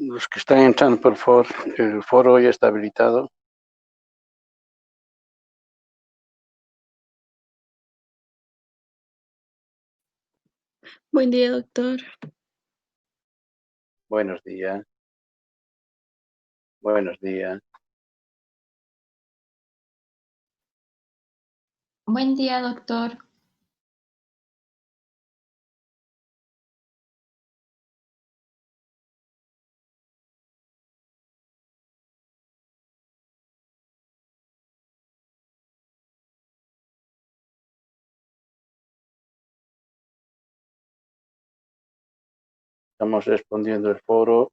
Los que están entrando, por favor, el foro ya está habilitado. Buen día, doctor. Buenos días. Buenos días. Buen día, doctor. Estamos respondiendo el foro.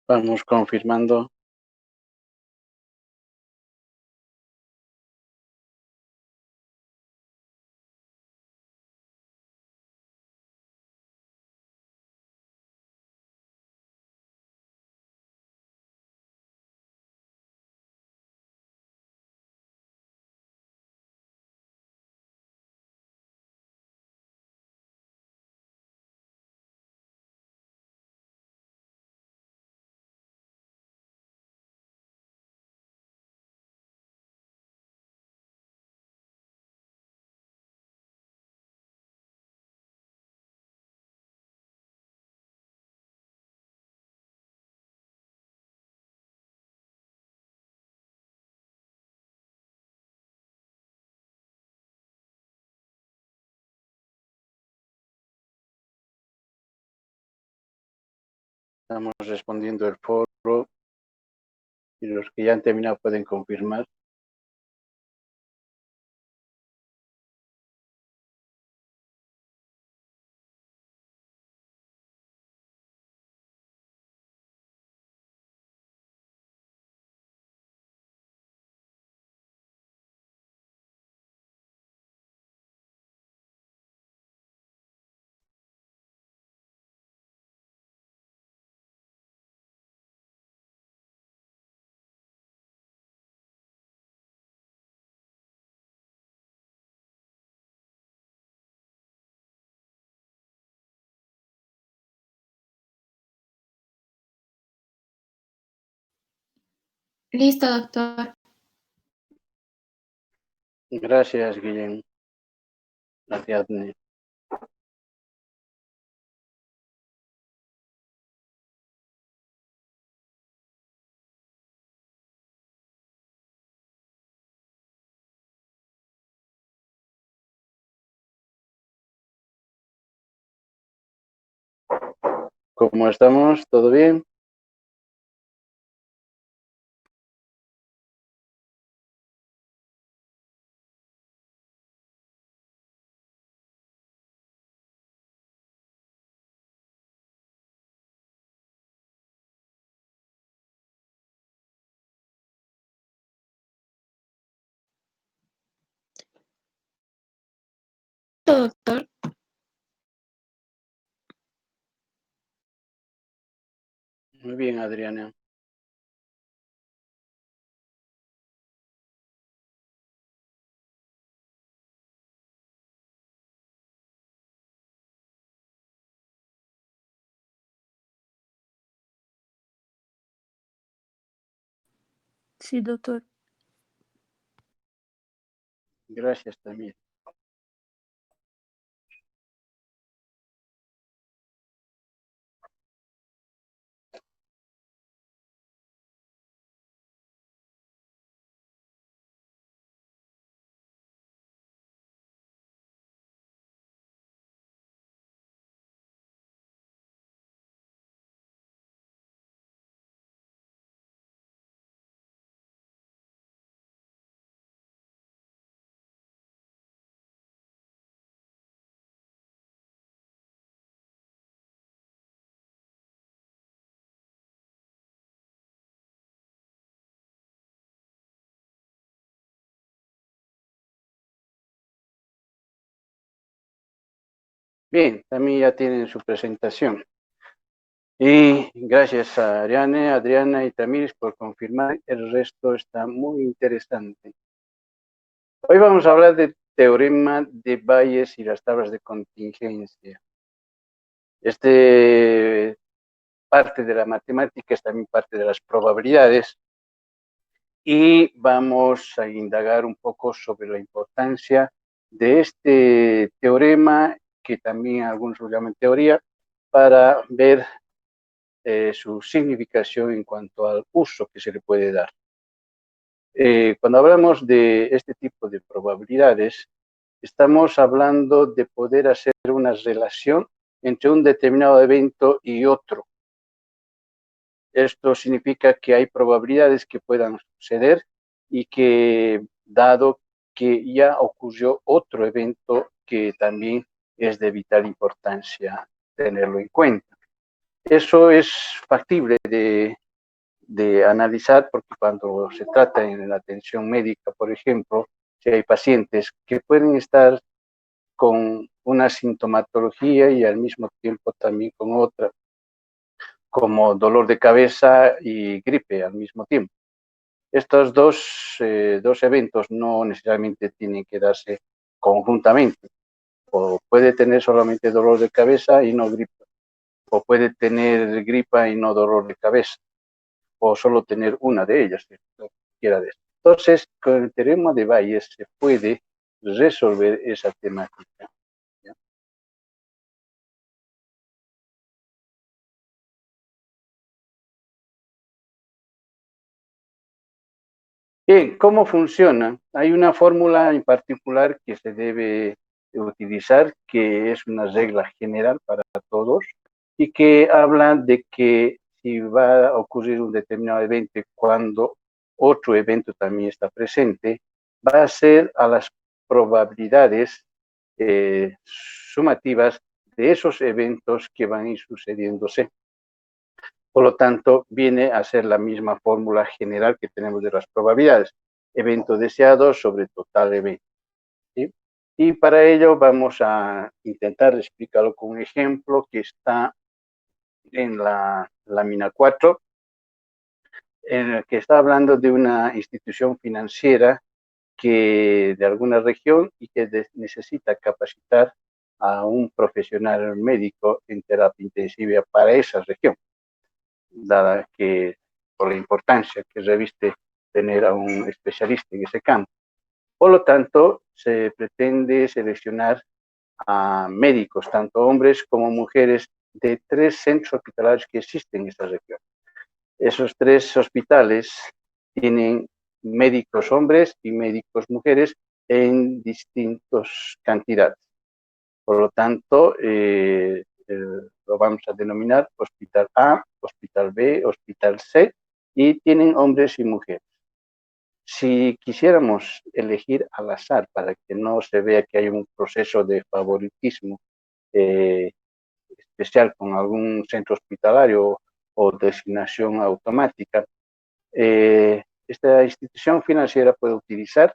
Vamos confirmando. Estamos respondiendo el foro. Y los que ya han terminado pueden confirmar. Listo, doctor. Gracias, Guillem. Gracias, Ney. ¿Cómo estamos? ¿Todo bien? Doctor. Muy bien, Adriana. Sí, doctor. Gracias también. Bien, también ya tienen su presentación. Y gracias a Ariane, Adriana y Tamires por confirmar, el resto está muy interesante. Hoy vamos a hablar del teorema de Bayes y las tablas de contingencia. Parte de la matemática es también parte de las probabilidades y vamos a indagar un poco sobre la importancia de este teorema, que también algunos lo llaman teoría, para ver su significación en cuanto al uso que se le puede dar. Cuando hablamos de este tipo de probabilidades, estamos hablando de poder hacer una relación entre un determinado evento y otro. Esto significa que hay probabilidades que puedan suceder y que, dado que ya ocurrió otro evento, que también es de vital importancia tenerlo en cuenta. Eso es factible de analizar, porque cuando se trata en la atención médica, por ejemplo, si hay pacientes que pueden estar con una sintomatología y al mismo tiempo también con otra, como dolor de cabeza y gripe al mismo tiempo. Estos dos eventos no necesariamente tienen que darse conjuntamente. O puede tener solamente dolor de cabeza y no gripe, o puede tener gripa y no dolor de cabeza, o solo tener una de ellas, cualquiera de estas. Entonces, con el teorema de Bayes se puede resolver esa temática. ¿Ya? Bien, ¿cómo funciona? Hay una fórmula en particular que se debe utilizar, que es una regla general para todos, y que habla de que si va a ocurrir un determinado evento cuando otro evento también está presente, va a ser a las probabilidades sumativas de esos eventos que van a ir sucediéndose. Por lo tanto, viene a ser la misma fórmula general que tenemos de las probabilidades. Evento deseado sobre total evento. ¿Sí? Y para ello vamos a intentar explicarlo con un ejemplo que está en la lámina 4, en el que está hablando de una institución financiera que de alguna región y que necesita capacitar a un profesional médico en terapia intensiva para esa región, dada que por la importancia que reviste tener a un especialista en ese campo. Por lo tanto, se pretende seleccionar a médicos, tanto hombres como mujeres, de 3 centros hospitalarios que existen en esta región. Esos 3 hospitales tienen médicos hombres y médicos mujeres en distintas cantidades. Por lo tanto, lo vamos a denominar Hospital A, Hospital B, Hospital C, y tienen hombres y mujeres. Si quisiéramos elegir al azar para que no se vea que hay un proceso de favoritismo especial con algún centro hospitalario o designación automática, esta institución financiera puede utilizar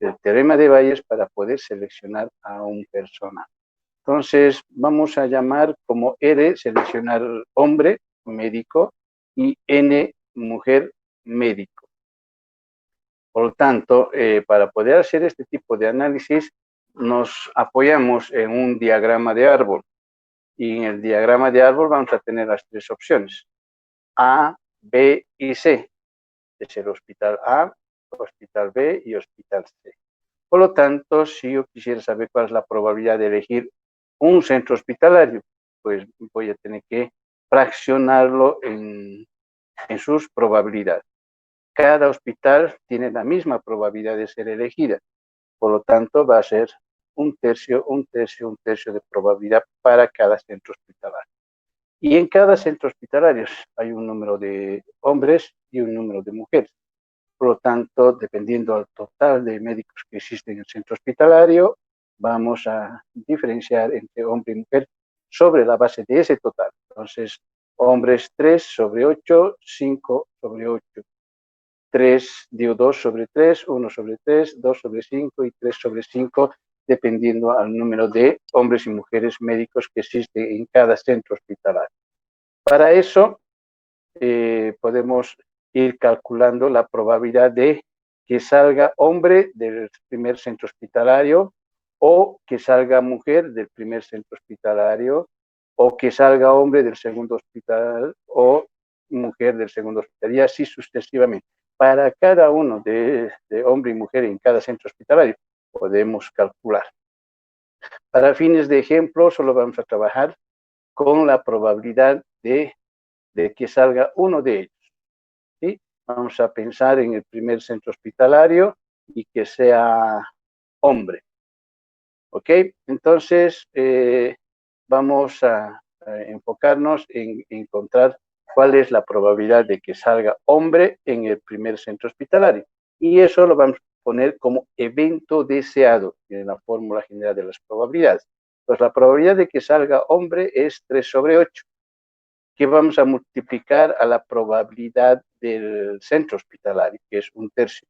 el teorema de Bayes para poder seleccionar a un personal. Entonces, vamos a llamar como R, seleccionar hombre, médico, y N, mujer, médico. Por lo tanto, para poder hacer este tipo de análisis, nos apoyamos en un diagrama de árbol. Y en el diagrama de árbol vamos a tener las 3 opciones: A, B y C. Es el hospital A, hospital B y hospital C. Por lo tanto, si yo quisiera saber cuál es la probabilidad de elegir un centro hospitalario, pues voy a tener que fraccionarlo en sus probabilidades. Cada hospital tiene la misma probabilidad de ser elegida. Por lo tanto, va a ser un tercio de probabilidad para cada centro hospitalario. Y en cada centro hospitalario hay un número de hombres y un número de mujeres. Por lo tanto, dependiendo del total de médicos que existen en el centro hospitalario, vamos a diferenciar entre hombre y mujer sobre la base de ese total. Entonces, hombres 3 sobre 8, 5 sobre 8. 2 sobre 3, 1 sobre 3, 2 sobre 5 y 3 sobre 5 dependiendo al número de hombres y mujeres médicos que existen en cada centro hospitalario. Para eso, podemos ir calculando la probabilidad de que salga hombre del primer centro hospitalario o que salga mujer del primer centro hospitalario o que salga hombre del segundo hospital o mujer del segundo hospital y así sucesivamente. Para cada uno de hombre y mujer en cada centro hospitalario podemos calcular. Para fines de ejemplo, solo vamos a trabajar con la probabilidad de que salga uno de ellos. ¿Sí? Vamos a pensar en el primer centro hospitalario y que sea hombre. ¿Ok? Entonces, vamos a enfocarnos en encontrar cuál es la probabilidad de que salga hombre en el primer centro hospitalario. Y eso lo vamos a poner como evento deseado en la fórmula general de las probabilidades. Pues la probabilidad de que salga hombre es 3 sobre 8, que vamos a multiplicar a la probabilidad del centro hospitalario, que es 1/3.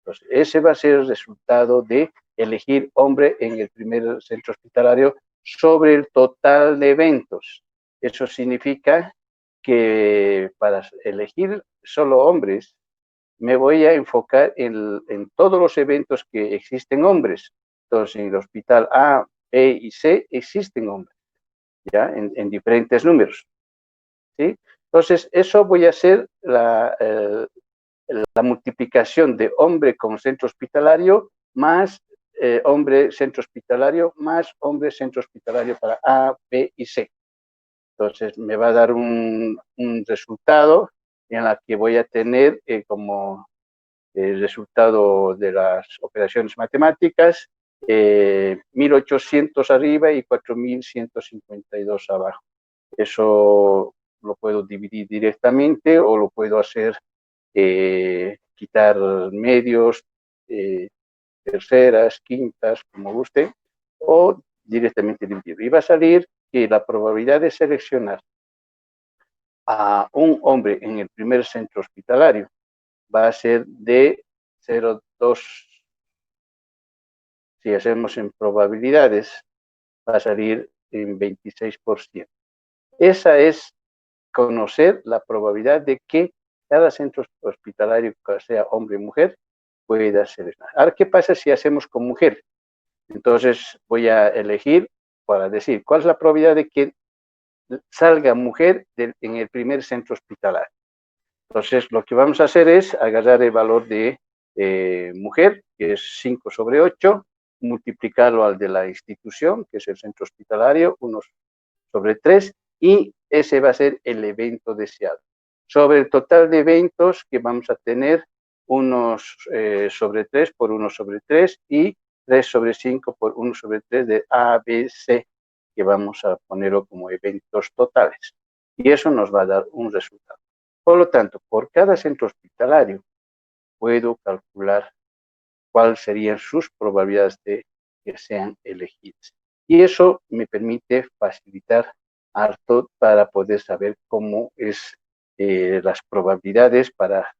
Entonces, ese va a ser el resultado de elegir hombre en el primer centro hospitalario sobre el total de eventos. Eso significa que para elegir solo hombres, me voy a enfocar en todos los eventos que existen hombres. Entonces, en el hospital A, B y C existen hombres, ¿ya? En diferentes números, ¿sí? Entonces, eso voy a hacer la multiplicación de hombre con centro hospitalario más hombre centro hospitalario más hombre centro hospitalario para A, B y C. Entonces me va a dar un resultado en la que voy a tener como el resultado de las operaciones matemáticas 1800 arriba y 4152 abajo. Eso lo puedo dividir directamente o lo puedo hacer quitar medios, terceras, quintas, como guste, o directamente dividir. Y va a salir que la probabilidad de seleccionar a un hombre en el primer centro hospitalario va a ser de 0,2. Si hacemos en probabilidades, va a salir en 26%. Esa es conocer la probabilidad de que cada centro hospitalario, sea hombre o mujer, pueda seleccionar. Ahora, ¿qué pasa si hacemos con mujer? Entonces voy a elegir para decir cuál es la probabilidad de que salga mujer en el primer centro hospitalario. Entonces lo que vamos a hacer es agarrar el valor de mujer, que es 5 sobre 8, multiplicarlo al de la institución, que es el centro hospitalario, 1 sobre 3, y ese va a ser el evento deseado. Sobre el total de eventos que vamos a tener, 1 sobre 3 por 1 sobre 3 y 3 sobre 5 por 1 sobre 3 de A, B, C, que vamos a ponerlo como eventos totales. Y eso nos va a dar un resultado. Por lo tanto, por cada centro hospitalario, puedo calcular cuáles serían sus probabilidades de que sean elegidas. Y eso me permite facilitar harto para poder saber cómo es las probabilidades para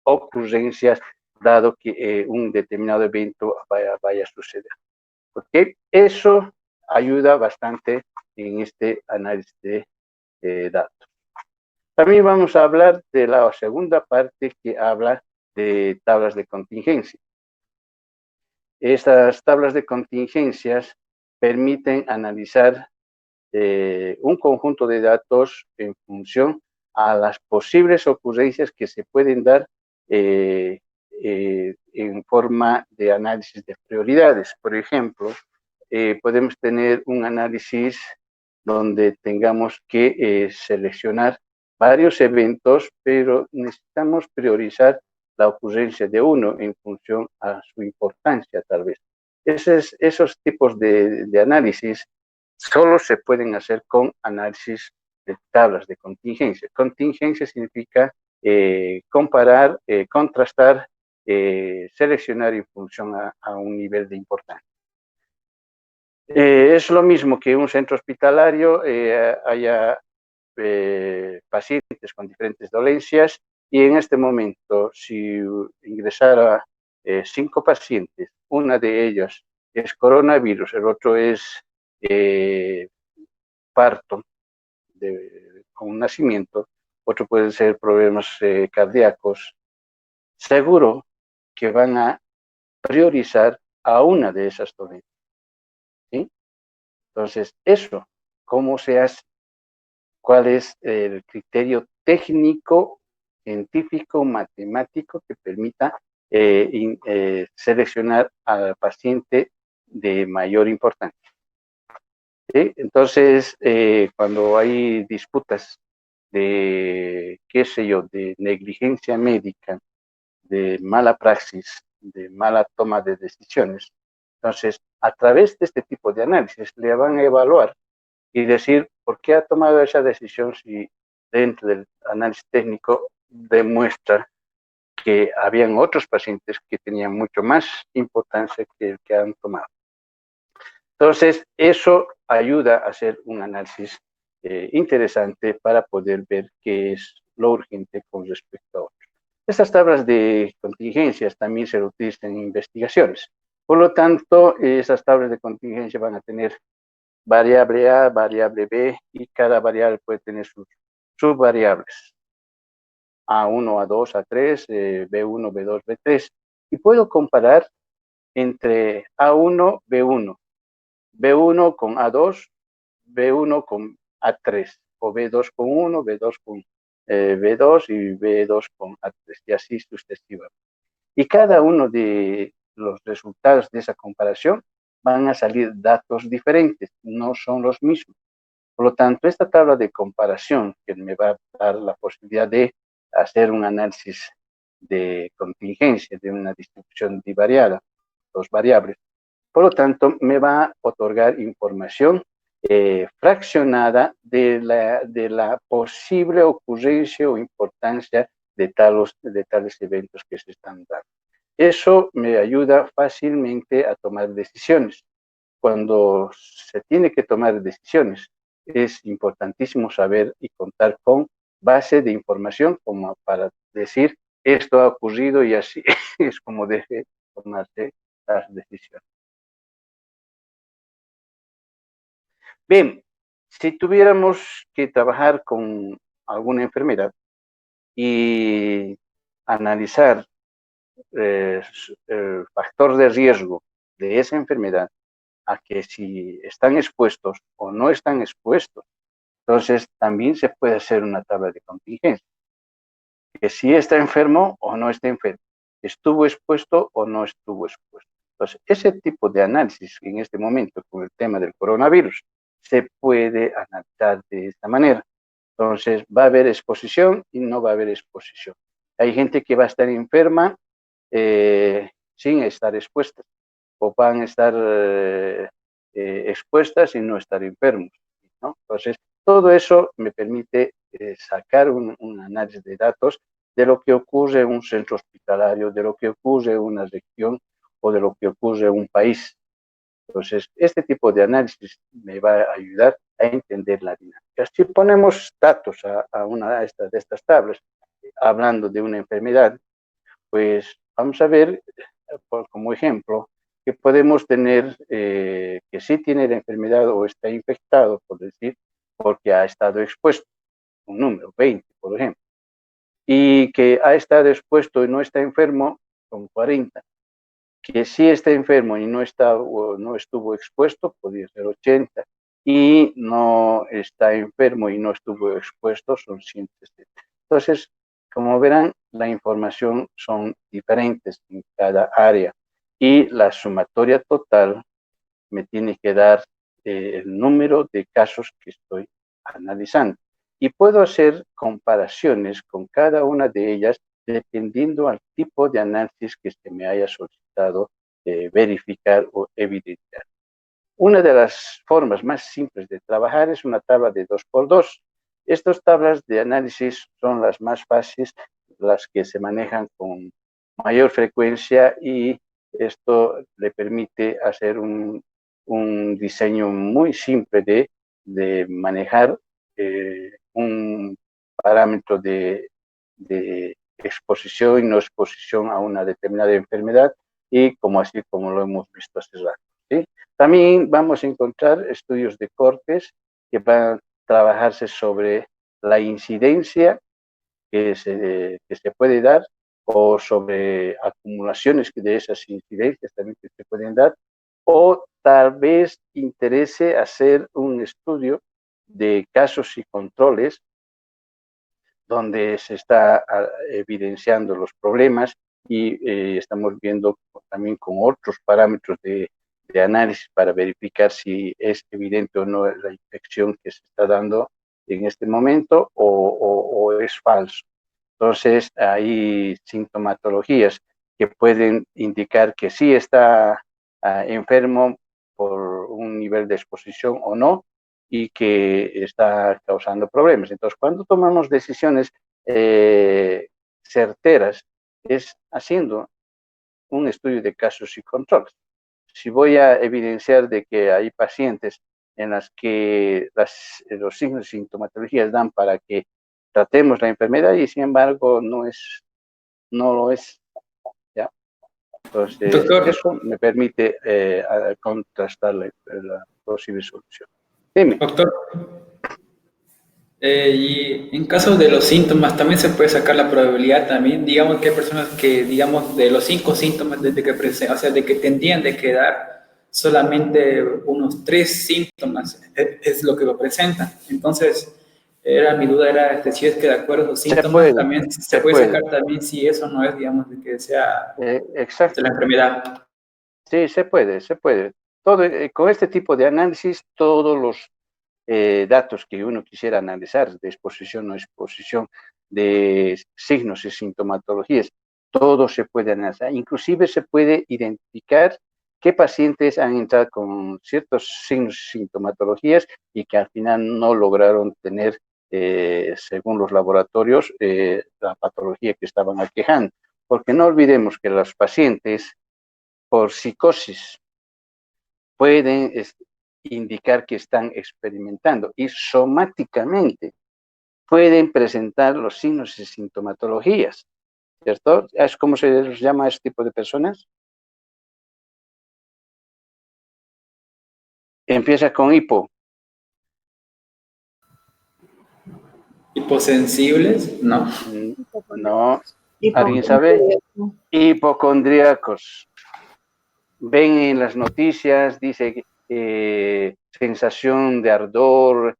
ocurrencias dado que un determinado evento vaya a suceder. Porque eso ayuda bastante en este análisis de datos. También vamos a hablar de la segunda parte que habla de tablas de contingencia. Estas tablas de contingencias permiten analizar un conjunto de datos en función a las posibles ocurrencias que se pueden dar en forma de análisis de prioridades. Por ejemplo, podemos tener un análisis donde tengamos que seleccionar varios eventos, pero necesitamos priorizar la ocurrencia de uno en función a su importancia, tal vez. Esos tipos de análisis solo se pueden hacer con análisis de tablas de contingencia. Contingencia significa comparar, contrastar, seleccionar en función a un nivel de importancia. Es lo mismo que un centro hospitalario haya pacientes con diferentes dolencias y en este momento, si ingresara 5 pacientes, una de ellas es coronavirus, el otro es parto con un nacimiento, otro puede ser problemas cardíacos, seguro que van a priorizar a una de esas dolencias, ¿sí? Entonces, eso, ¿cómo se hace? ¿Cuál es el criterio técnico, científico, matemático que permita seleccionar al paciente de mayor importancia? ¿Sí? Entonces, cuando hay disputas de, qué sé yo, de negligencia médica, de mala praxis, de mala toma de decisiones, entonces, a través de este tipo de análisis, le van a evaluar y decir por qué ha tomado esa decisión si dentro del análisis técnico demuestra que habían otros pacientes que tenían mucho más importancia que el que han tomado. Entonces, eso ayuda a hacer un análisis interesante para poder ver qué es lo urgente con respecto a otros. Estas tablas de contingencias también se utilizan en investigaciones. Por lo tanto, esas tablas de contingencia van a tener variable A, variable B, y cada variable puede tener sus subvariables. A1, A2, A3, B1, B2, B3. Y puedo comparar entre A1, B1, B1 con A2, B1 con A3, o B2 con 1, B2 con B2 y B2 con A3, y así sucesivamente. Y cada uno de los resultados de esa comparación van a salir datos diferentes, no son los mismos. Por lo tanto, esta tabla de comparación que me va a dar la posibilidad de hacer un análisis de contingencia de una distribución divariada, dos variables, por lo tanto, me va a otorgar información fraccionada de la posible ocurrencia o importancia de tales eventos que se están dando. Eso me ayuda fácilmente a tomar decisiones. Cuando se tiene que tomar decisiones, es importantísimo saber y contar con base de información como para decir esto ha ocurrido y así es como debe tomarse las decisiones. Bien, si tuviéramos que trabajar con alguna enfermedad y analizar el factor de riesgo de esa enfermedad, a que si están expuestos o no están expuestos, entonces también se puede hacer una tabla de contingencia. Que si está enfermo o no está enfermo, estuvo expuesto o no estuvo expuesto. Entonces, ese tipo de análisis en este momento con el tema del coronavirus se puede analizar de esta manera. Entonces, va a haber exposición y no va a haber exposición. Hay gente que va a estar enferma sin estar expuesta, o van a estar expuestas y no estar enfermos, ¿no? Entonces, todo eso me permite sacar un análisis de datos de lo que ocurre en un centro hospitalario, de lo que ocurre en una región o de lo que ocurre en un país. Entonces, este tipo de análisis me va a ayudar a entender la dinámica. Si ponemos datos a una de estas tablas, hablando de una enfermedad, pues vamos a ver, como ejemplo, que podemos tener que sí tiene la enfermedad o está infectado, por decir, porque ha estado expuesto, un número, 20, por ejemplo, y que ha estado expuesto y no está enfermo, son 40. Que sí está enfermo y no estuvo expuesto, podría ser 80, y no está enfermo y no estuvo expuesto, son 170. Entonces, como verán, la información son diferentes en cada área y la sumatoria total me tiene que dar el número de casos que estoy analizando. Y puedo hacer comparaciones con cada una de ellas dependiendo al tipo de análisis que se me haya solicitado verificar o evidenciar. Una de las formas más simples de trabajar es una tabla de 2x2. Estas tablas de análisis son las más fáciles, las que se manejan con mayor frecuencia, y esto le permite hacer un diseño muy simple de manejar un parámetro de exposición y no exposición a una determinada enfermedad, y así como lo hemos visto hace rato. ¿sí? También vamos a encontrar estudios de cortes que van a trabajarse sobre la incidencia que se puede dar o sobre acumulaciones de esas incidencias también que se pueden dar, o tal vez interese hacer un estudio de casos y controles donde se está evidenciando los problemas y estamos viendo también con otros parámetros de análisis para verificar si es evidente o no la infección que se está dando en este momento o es falso. Entonces, hay sintomatologías que pueden indicar que sí está enfermo por un nivel de exposición o no, y que está causando problemas. Entonces, cuando tomamos decisiones certeras, es haciendo un estudio de casos y controles. Si voy a evidenciar de que hay pacientes en las que los signos y sintomatologías dan para que tratemos la enfermedad y sin embargo no lo es, ¿ya? Entonces, Doctor, eso me permite contrastar la posible solución. Dime. doctor, y en caso de los síntomas, también se puede sacar la probabilidad también, digamos que hay personas que, digamos, de los 5 síntomas desde que o sea, de que tendrían de quedar, solamente unos 3 síntomas es lo que lo presentan. Entonces, mi duda era si es que de acuerdo a los Se síntomas puede, también se se puede puede. sacar también si eso no es, digamos, de que sea de la Exacto. enfermedad. Sí, se puede, se puede. Todo, con este tipo de análisis, todos los datos que uno quisiera analizar, de exposición o exposición, de signos y sintomatologías, todo se puede analizar. Inclusive se puede identificar qué pacientes han entrado con ciertos signos y sintomatologías y que al final no lograron tener, según los laboratorios, la patología que estaban aquejando. Porque no olvidemos que los pacientes por psicosis pueden indicar que están experimentando y somáticamente pueden presentar los signos y sintomatologías, ¿cierto? ¿Es como se les llama a este tipo de personas? Empieza con hipo. Hiposensibles, ¿no? No. ¿Alguien sabe? Hipocondríacos. Ven en las noticias, dice sensación de ardor,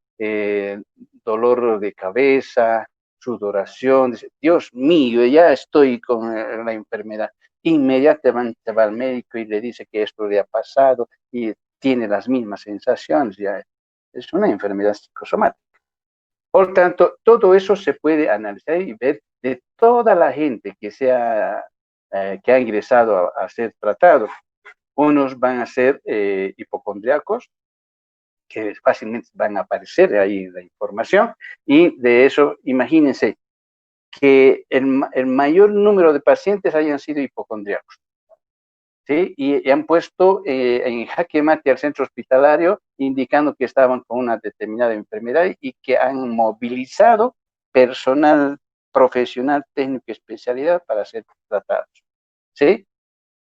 dolor de cabeza, sudoración. Dice, Dios mío, ya estoy con la enfermedad. Inmediatamente va al médico y le dice que esto le ha pasado y tiene las mismas sensaciones. Ya es una enfermedad psicosomática. Por tanto, todo eso se puede analizar y ver de toda la gente que ha ingresado a ser tratado. Unos van a ser hipocondriacos, que fácilmente van a aparecer ahí en la información, y de eso, imagínense que el mayor número de pacientes hayan sido hipocondriacos, ¿sí? Y han puesto en jaque mate al centro hospitalario, indicando que estaban con una determinada enfermedad y que han movilizado personal profesional, técnico y especialidad para ser tratados, ¿sí?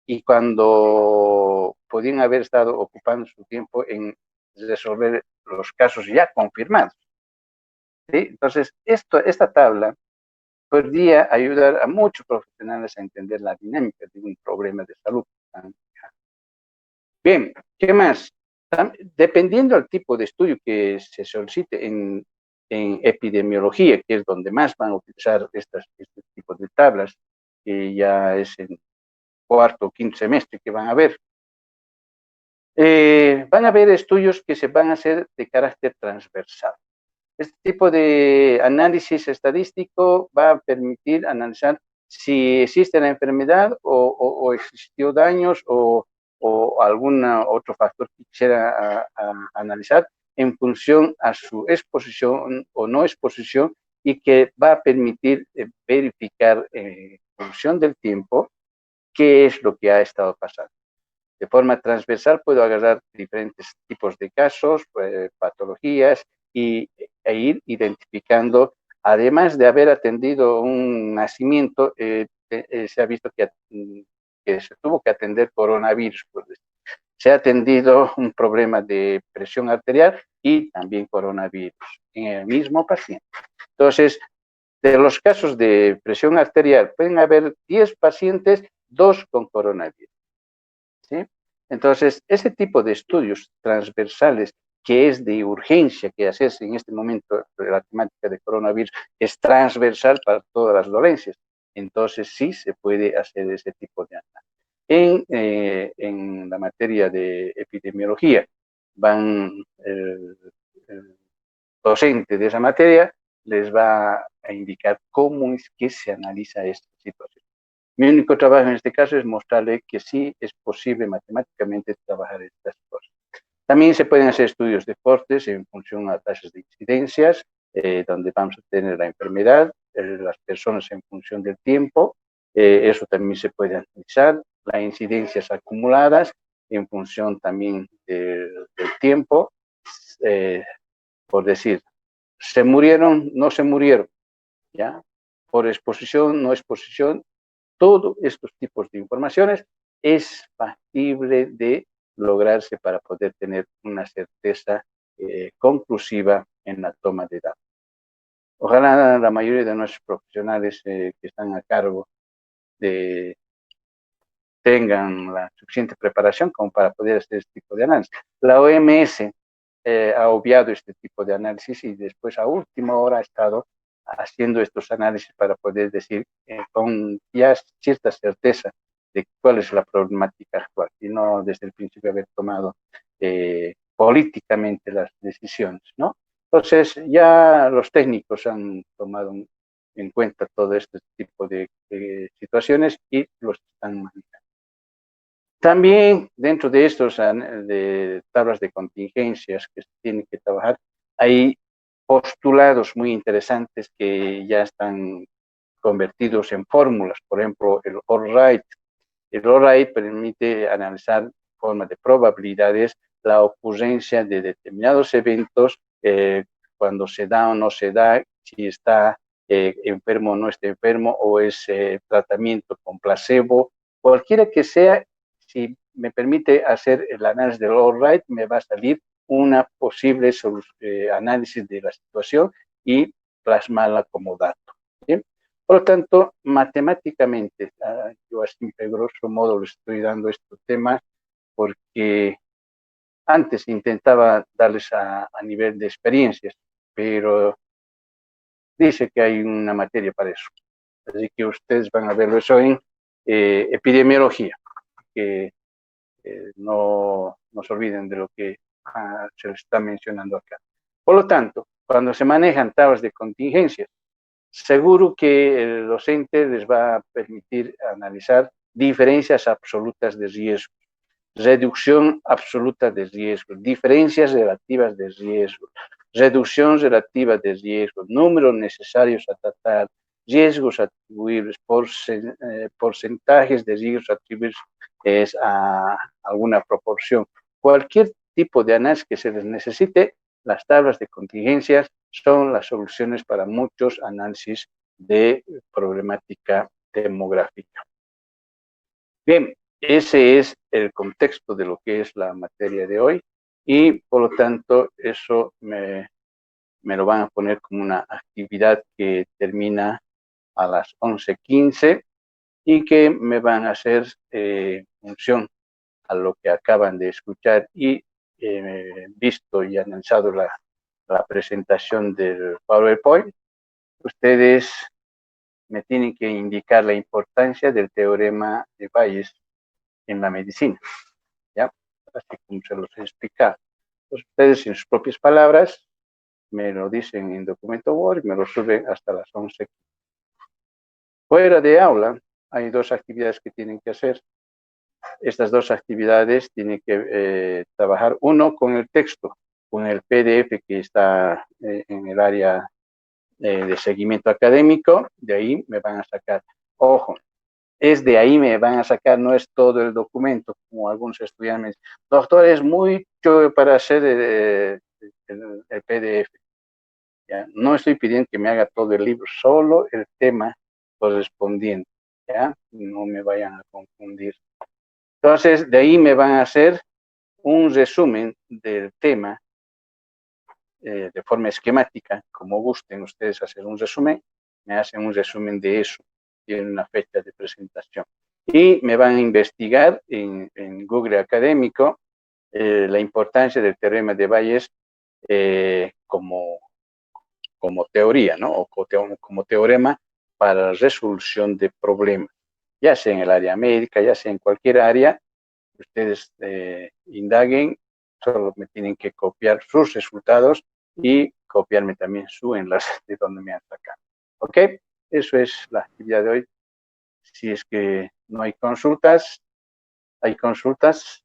Y cuando podían haber estado ocupando su tiempo en resolver los casos ya confirmados, ¿sí? Entonces, esta tabla podría ayudar a muchos profesionales a entender la dinámica de un problema de salud. Bien, ¿qué más? Dependiendo del tipo de estudio que se solicite en epidemiología, que es donde más van a utilizar este tipo de tablas, que ya es en cuarto o quinto semestre que van a ver. Van a haber estudios que se van a hacer de carácter transversal. Este tipo de análisis estadístico va a permitir analizar si existe la enfermedad o existió daños o algún otro factor que quisiera analizar en función a su exposición o no exposición, y que va a permitir verificar en función del tiempo qué es lo que ha estado pasando. De forma transversal puedo agarrar diferentes tipos de casos, patologías, e ir identificando, además de haber atendido un nacimiento, se ha visto que se tuvo que atender coronavirus. Pues, se ha atendido un problema de presión arterial y también coronavirus en el mismo paciente. Entonces, de los casos de presión arterial, pueden haber 10 pacientes, 2 con coronavirus, ¿sí? Entonces, ese tipo de estudios transversales que es de urgencia que hacerse en este momento, la temática de coronavirus es transversal para todas las dolencias. Entonces, sí se puede hacer ese tipo de análisis. En la materia de epidemiología, el docente de esa materia les va a indicar cómo es que se analiza esta situación. Mi único trabajo en este caso es mostrarle que sí es posible matemáticamente trabajar estas cosas. También se pueden hacer estudios de cortes en función a tasas de incidencias, donde vamos a tener la enfermedad, las personas en función del tiempo, eso también se puede analizar, las incidencias acumuladas en función también del tiempo, por decir, se murieron, no se murieron, ¿ya? Por exposición, no exposición, todos estos tipos de informaciones es factible de lograrse para poder tener una certeza conclusiva en la toma de datos. Ojalá la mayoría de nuestros profesionales que están a cargo tengan la suficiente preparación como para poder hacer este tipo de análisis. La OMS ha obviado este tipo de análisis y después a última hora ha estado haciendo estos análisis para poder decir con ya cierta certeza de cuál es la problemática actual y no desde el principio haber tomado políticamente las decisiones, ¿no? Entonces ya los técnicos han tomado en cuenta todo este tipo de situaciones y los están manejando. También dentro de estos de tablas de contingencias que se tienen que trabajar, hay postulados muy interesantes que ya están convertidos en fórmulas. Por ejemplo, el All-Right. El All-Right permite analizar en forma de probabilidades la ocurrencia de determinados eventos, cuando se da o no se da, si está enfermo o no está enfermo, o es tratamiento con placebo, cualquiera que sea. Si me permite hacer el análisis del All-Right, me va a salir una posible análisis de la situación y plasmarla como dato, ¿sí? Por lo tanto, matemáticamente, yo así de grosso modo le estoy dando este tema porque antes intentaba darles a nivel de experiencias, pero dice que hay una materia para eso. Así que ustedes van a verlo eso en epidemiología, que no se olviden de lo que se les está mencionando acá. Por lo tanto, cuando se manejan tablas de contingencias, seguro que el docente les va a permitir analizar diferencias absolutas de riesgo, reducción absoluta de riesgo, diferencias relativas de riesgo, reducción relativa de riesgo, números necesarios a tratar, riesgos atribuibles, porcentajes de riesgos atribuibles a alguna proporción. Cualquier tipo de análisis que se les necesite, las tablas de contingencias son las soluciones para muchos análisis de problemática demográfica. Bien, ese es el contexto de lo que es la materia de hoy y por lo tanto eso me lo van a poner como una actividad que termina a las 11:15 y que me van a hacer función a lo que acaban de escuchar y visto y analizado la presentación del PowerPoint. Ustedes me tienen que indicar la importancia del teorema de Bayes en la medicina, ¿ya? Así como se los he explicado. Entonces, ustedes en sus propias palabras me lo dicen en documento Word y me lo suben hasta las 11. Fuera de aula, hay 2 actividades que tienen que hacer. Estas 2 actividades tienen que trabajar, uno con el texto, con el PDF que está en el área de seguimiento académico, de ahí me van a sacar. Ojo, es de ahí me van a sacar, no es todo el documento, como algunos estudiantes me dicen, doctor, es mucho para hacer el PDF. ¿Ya? No estoy pidiendo que me haga todo el libro, solo el tema correspondiente, ¿ya? No me vayan a confundir. Entonces, de ahí me van a hacer un resumen del tema de forma esquemática, como gusten ustedes hacer un resumen, me hacen un resumen de eso, tienen una fecha de presentación. Y me van a investigar en Google Académico la importancia del teorema de Bayes como teoría, ¿no? O como teorema para la resolución de problemas, ya sea en el área médica, ya sea en cualquier área, ustedes indaguen, solo me tienen que copiar sus resultados y copiarme también su enlace de donde me han sacado. ¿Ok? Eso es la actividad de hoy. Si es que no hay consultas, ¿hay consultas?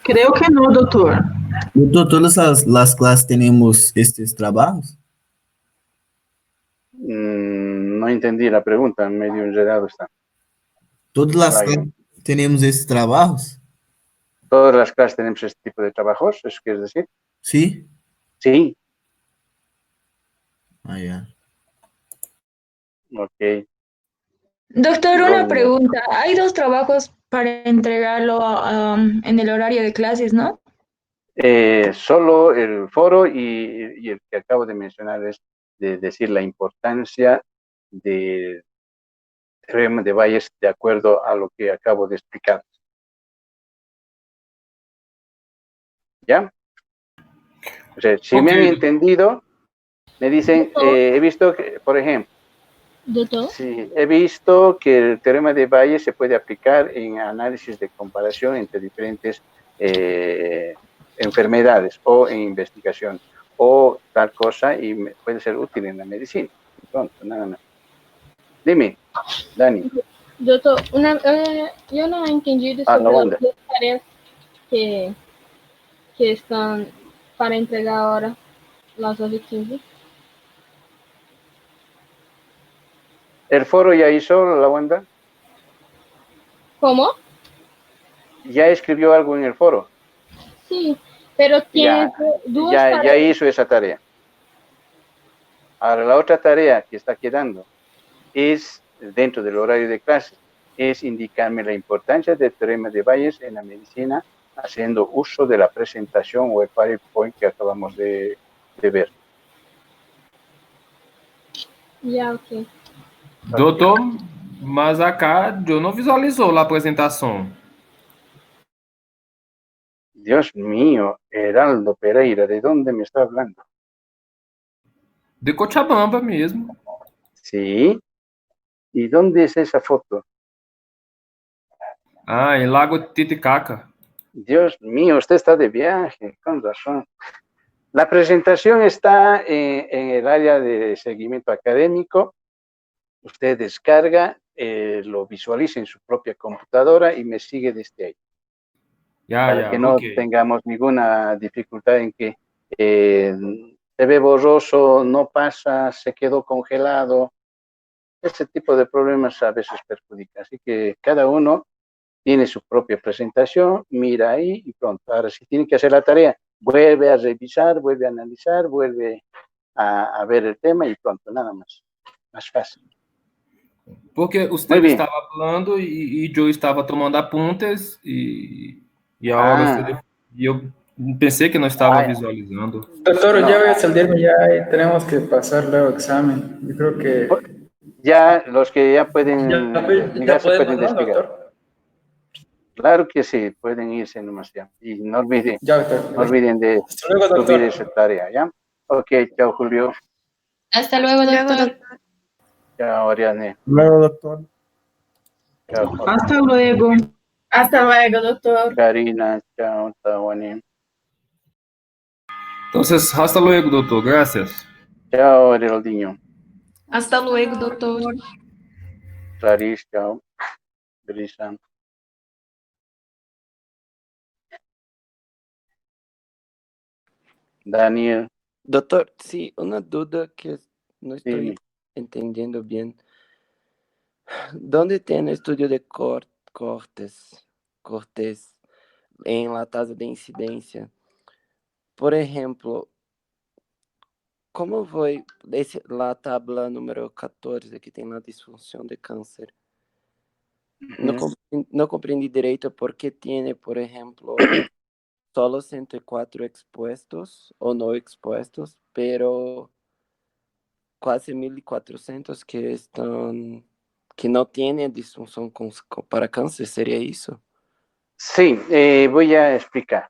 Creo que no, doctor. Doutor, todas as classes temos estes trabalhos? No entendí la pregunta, medio enredado está. Todas as classes temos estes trabalhos? ¿Todas las clases tenemos este tipo de trabajos? ¿Eso quieres decir? Sim. Sí. Ah, ya. Ok. Doctor, una Bueno, pregunta. Hay 2 trabajos para entregarlo en el horario de clases, ¿no? solo el foro y el que acabo de mencionar es de decir la importancia del teorema de Bayes de acuerdo a lo que acabo de explicar. ¿Ya? O sea, si me han entendido, me dicen, he visto que, por ejemplo, Doctor. sí, he visto que el teorema de Bayes se puede aplicar en análisis de comparación entre diferentes enfermedades o en investigación o tal cosa y puede ser útil en la medicina. Pronto, nada más. Dime, Dani. Doutor, eu não entendi sobre no as duas tarefas que estão para entregar ahora, las 9:15. ¿El foro ya hizo la Wanda? ¿Cómo? ¿Ya escribió algo en el foro? Sí, pero tiene dos tareas. Ya hizo esa tarea. Ahora, la otra tarea que está quedando es, dentro del horario de clases, es indicarme la importancia del teorema de Bayes en la medicina haciendo uso de la presentación o el PowerPoint que acabamos de ver. Ya, ok. Doutor, mas acá eu não visualizou a apresentação. Dios mío, Heraldo Pereira, ¿de dónde me está hablando? De Cochabamba mesmo. Sí. ¿Y dónde es esa foto? Ah, em Lago Titicaca. Dios mío, usted está de viaje, con razón. La presentación está en el área de seguimiento académico. Usted descarga, lo visualiza en su propia computadora y me sigue desde ahí. Para que no tengamos ninguna dificultad en que se ve borroso, no pasa, se quedó congelado. Ese tipo de problemas a veces perjudica. Así que cada uno tiene su propia presentación, mira ahí y pronto. Ahora, si tiene que hacer la tarea, vuelve a revisar, vuelve a analizar, vuelve a ver el tema y pronto, nada más. Más fácil. Porque você estava falando e eu estava tomando apuntes e agora eu pensei que não estava visualizando. Doctor, ya voy a salirme ya y tenemos que pasar luego examen. Yo creo que... Ya, los que ya pueden ya podemos, ¿no, doctor? Claro que sí, pueden irse nomás ya. Y no olviden, no olviden de luego, subir esa tarea, ¿ya? Ok, chao, Julio. Hasta luego, doctor. Chao, Ariane. Luego, doctor. Chao, Hasta luego. Hasta luego, doctor. Karina, chao, Tawani. Entonces, hasta luego, doutor. Gracias. Chao, Heraldinho. Hasta luego, doctor. Clarice, chao. Brisa. Daniel. Doctor, sí, una duda que no estoy entendiendo bien. ¿Dónde tiene estudio de cortes en la tasa de incidencia? Por ejemplo, ¿cómo voy la tabla número 14 que tiene la disfunción de cáncer? No comprendí direito por qué tiene, por ejemplo, solo 104 expuestos o no expuestos, pero quase 1.400 que no tienen disfunción para cáncer, ¿sería eso? Sí, voy a explicar.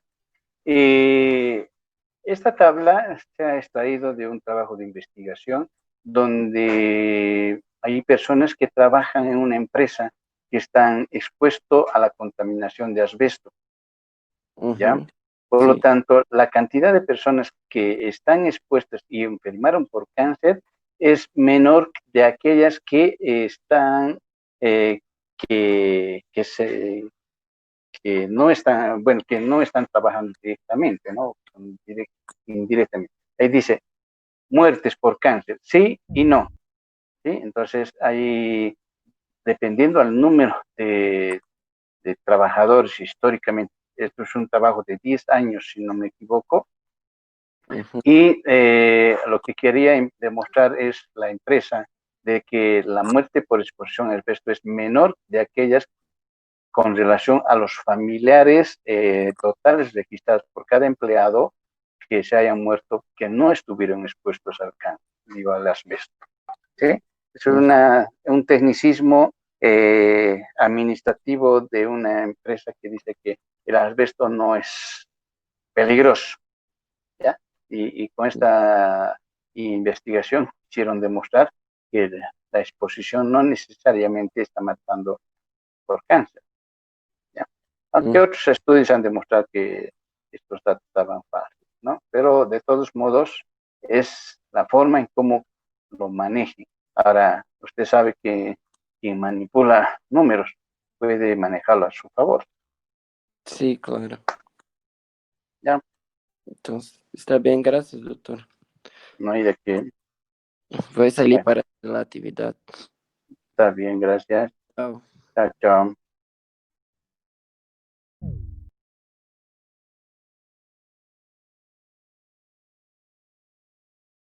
Esta tabla se ha extraído de un trabajo de investigación donde hay personas que trabajan en una empresa que están expuestos a la contaminación de asbesto, ¿ya? Por lo tanto, la cantidad de personas que están expuestas y enfermaron por cáncer es menor de aquellas que están, que no están, bueno, que no están trabajando directamente, ¿no? Indirectamente. Ahí dice, muertes por cáncer, sí y no, ¿sí? Entonces, ahí, dependiendo al número de trabajadores históricamente, esto es un trabajo de 10 años, si no me equivoco, y lo que quería demostrar es la empresa de que la muerte por exposición al asbesto es menor de aquellas con relación a los familiares totales registrados por cada empleado que se hayan muerto, que no estuvieron expuestos al cáncer, digo, al asbesto. ¿Sí? Es un tecnicismo administrativo de una empresa que dice que el asbesto no es peligroso, ¿ya? Y con esta investigación quisieron demostrar que la exposición no necesariamente está matando por cáncer, ¿ya? Aunque otros estudios han demostrado que estos datos estaban falsos, ¿no? Pero de todos modos es la forma en cómo lo manejen. Ahora, usted sabe que quien manipula números puede manejarlo a su favor. Sí, claro. ¿Ya? Entonces, está bien, gracias, doctor. No hay de qué. Voy a salir para la actividad. Está bien, gracias. Chao. Chao, chao.